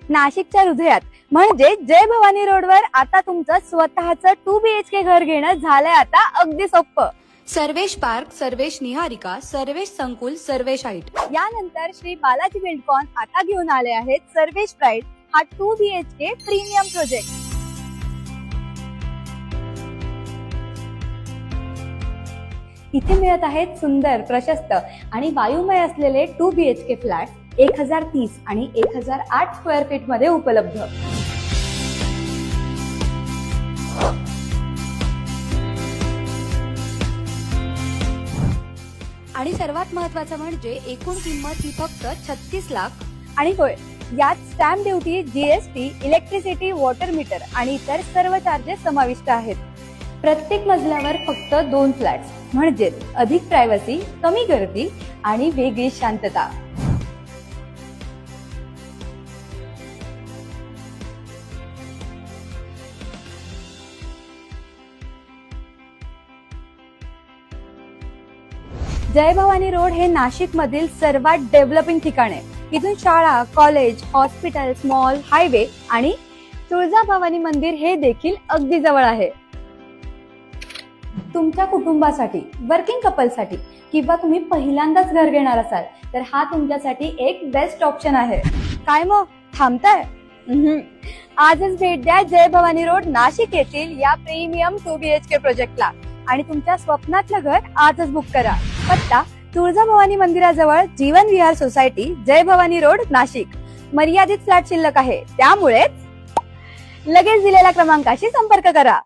नाशिकच्या हृदयात म्हणजे जय भवानी रोडवर आता तुमचं स्वतःचं 2 BHK घर घेणं झालंय आता अगदी सोपं। सर्वेश पार्क, सर्वेश निहारिका, सर्वेश संकुल, सर्वेश हाईट। यानंतर श्री बालाजी बिल्डकॉन आता घेऊन आले आहेत सर्वेश प्राईड हा 2 BHK प्रीमियम प्रोजेक्ट। इथे मिळत आहेत सुंदर, प्रशस्त आणि वायुमय असलेले 2 BHK फ्लॅट 1030 आणि 1008 स्क्वेअर फीट मध्ये उपलब्ध। आणि सर्वात महत्त्वाचं म्हणजे एकूण किंमत ही फक्त 36 लाख। आणि होय, यात stamp duty, GST, electricity, water meter आणि इतर सर्व चार्जेस समाविष्ट आहेत। प्रत्येक मजल्यावर फक्त 2 फ्लॅट्स म्हणजे अधिक प्रायव्हसी, कमी गर्दी आणि वेगळी शांतता। जय भवानी रोड हे नाशिक मधील सर्वात डेव्हलपिंग ठिकाण आहे। इथून शाळा, कॉलेज, हॉस्पिटल्स, मॉल, हायवे आणि तुळजाभवानी मंदिर हे देखील अगदी जवळ आहे। तुमच्या कुटुंबासाठी, वर्किंग कपलसाठी किंवा तुम्ही पहिल्यांदाच घर घेणार असाल तर हा तुमच्यासाठी एक बेस्ट ऑप्शन आहे। काय मग थांबताय? आजच भेट द्या जय भवानी रोड नाशिक येथील या प्रीमियम 2 BHK प्रोजेक्टला आणि तुमच्या स्वप्नातलं घर आजच बुक करा। पत्ता तुळजाभवानी मंदिराजवळ जीवन विहार सोसायटी, जय भवानी रोड, नाशिक। मर्यादित फ्लॅट शिल्लक आहे, त्यामुळे लगेच दिलेल्या क्रमांकाशी संपर्क करा।